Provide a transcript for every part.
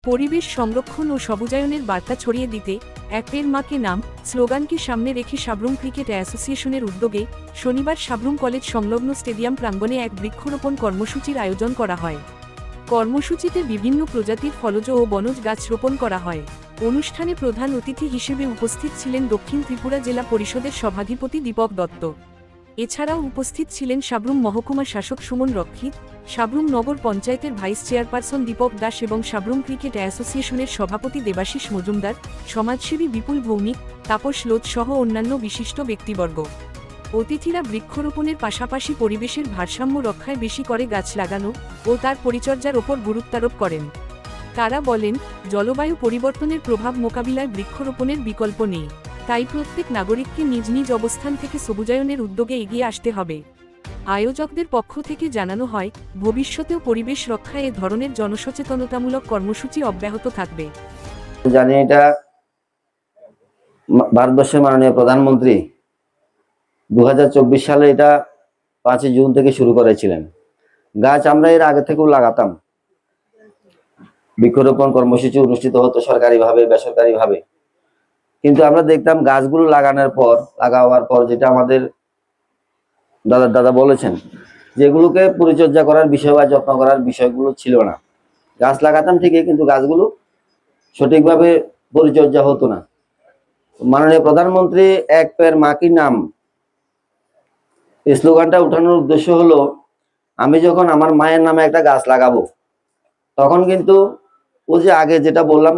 পরিবেশ সংরক্ষণ ও সবুজায়নের বার্তা ছড়িয়ে দিতে এক পের মাকে নাম স্লোগানকে সামনে রেখে সাব্রুম ক্রিকেট অ্যাসোসিয়েশনের উদ্যোগে শনিবার সাব্রুম কলেজ সংলগ্ন স্টেডিয়াম প্রাঙ্গণে এক বৃক্ষরোপণ কর্মসূচির আয়োজন করা হয়। কর্মসূচিতে বিভিন্ন প্রজাতির ফলজ ও বনজ গাছ রোপণ করা হয়। অনুষ্ঠানে প্রধান অতিথি হিসেবে উপস্থিত ছিলেন দক্ষিণ ত্রিপুরা জেলা পরিষদের সভাধিপতি দীপক দত্ত। এছাড়াও উপস্থিত ছিলেন সাব্রুম মহকুমা শাসক সুমন রক্ষিত, সাব্রুম নগর পঞ্চায়েতের ভাইস চেয়ারপারসন দীপক দাস এবং সাব্রুম ক্রিকেট অ্যাসোসিয়েশনের সভাপতি দেবাশিস মজুমদার, সমাজসেবী বিপুল ভৌমিক, তাপস লোধ সহ অন্যান্য বিশিষ্ট ব্যক্তিবর্গ। অতিথিরা বৃক্ষরোপণের পাশাপাশি পরিবেশের ভারসাম্য রক্ষায় বেশি করে গাছ লাগানো ও তার পরিচর্যার ওপর গুরুত্বারোপ করেন। তারা বলেন, জলবায়ু পরিবর্তনের প্রভাব মোকাবিলায় বৃক্ষরোপণের বিকল্প নেই, তাই প্রত্যেক নাগরিককে নিজ নিজ অবস্থান থেকে সবুজায়নের উদ্যোগে এগিয়ে আসতে হবে। আয়োজকদের পক্ষ থেকে জানানো হয়, ভবিষ্যতেও পরিবেশ রক্ষায় এ ধরনের জনসচেতনতামূলক কর্মসূচি অব্যাহত থাকবে। জানি এটা ভারতবর্ষের মাননীয় প্রধানমন্ত্রী 2024 সালে এটা 5 জুন থেকে শুরু করেছিলেন। গাছ আমরা এর আগে থেকেও লাগাতাম, বৃক্ষরোপণ কর্মসূচি অনুষ্ঠিত হতো সরকারিভাবে বেসরকারিভাবে, কিন্তু আমরা দেখতাম গাছগুলো লাগাওয়ার পর যেটা আমাদের দাদা বলেছেন, যেগুলোকে পরিচর্যা করার বিষয় বা যত্ন করার বিষয়গুলো ছিল না। গাছ লাগাতাম ঠিকই, কিন্তু গাছগুলো সঠিকভাবে পরিচর্যা হতো না। মাননীয় প্রধানমন্ত্রী এক পের মা কি নাম এই স্লোগানটা উঠানোর উদ্দেশ্য হলো, আমি যখন আমার মায়ের নামে একটা গাছ লাগাবো, তখন কিন্তু ও যে আগে যেটা বললাম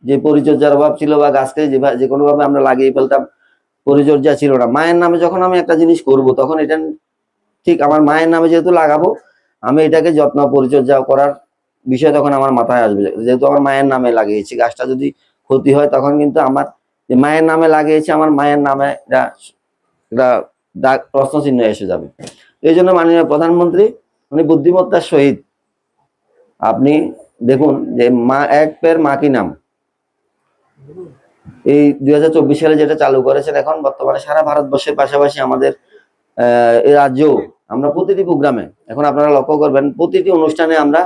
যে পরিচর্যার অভাব ছিল বা গাছকে যে কোনোভাবে আমরা লাগিয়ে ফেলতাম, পরিচর্যা ছিল না। মায়ের নামে যখন আমি একটা জিনিস করব, তখন এটা ঠিক আমার মায়ের নামে যেহেতু লাগাবো, আমি এটাকে যত্ন পরিচর্যা করার বিষয় তখন আমার মাথায় আসবে। যেহেতু আমার মায়ের নামে লাগিয়েছি, গাছটা যদি ক্ষতি হয়, তখন কিন্তু আমার যে মায়ের নামে লাগিয়েছি, আমার মায়ের নামে এটা প্রশ্ন চিহ্ন এসে যাবে। এই জন্য মাননীয় প্রধানমন্ত্রী উনি বুদ্ধিমত্তার সহিত, আপনি দেখুন যে এক পের মা কি নাম এই 2024 সালে যেটা চালু করেছেন, এখন বর্তমানে সারা ভারতবর্ষের পাশাপাশি আমাদের এই রাজ্যেও আমরা প্রতিটি প্রোগ্রামে, এখন আপনারা লক্ষ্য করবেন প্রতিটি অনুষ্ঠানে আমরা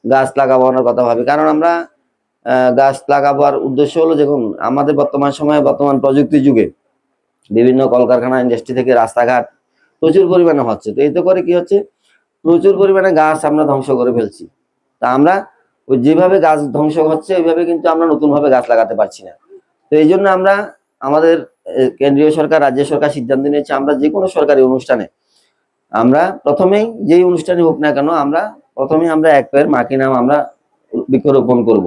গাছ লাগানোর কথা ভাবি। কারণ আমরা গাছ লাগাবার উদ্দেশ্য হলো, দেখুন আমাদের বর্তমান প্রযুক্তি যুগে বিভিন্ন কলকারখানা ইন্ডাস্ট্রি থেকে রাস্তাঘাট প্রচুর পরিমাণে হচ্ছে। তো এতে করে কি হচ্ছে, প্রচুর পরিমাণে গাছ আমরা ধ্বংস করে ফেলছি। তা আমরা ওই যেভাবে গাছ ধ্বংস হচ্ছে ওইভাবে কিন্তু আমরা নতুনভাবে গাছ লাগাতে পারছি না। তো এই জন্য আমরা আমাদের কেন্দ্রীয় সরকার, রাজ্য সরকার সিদ্ধান্ত নিয়েছে, আমরা যে কোনো সরকারি অনুষ্ঠানে আমরা প্রথমেই যেই অনুষ্ঠানে হোক না কেন, আমরা প্রথমেই এক পের মা কি নাম আমরা বৃক্ষরোপণ করব।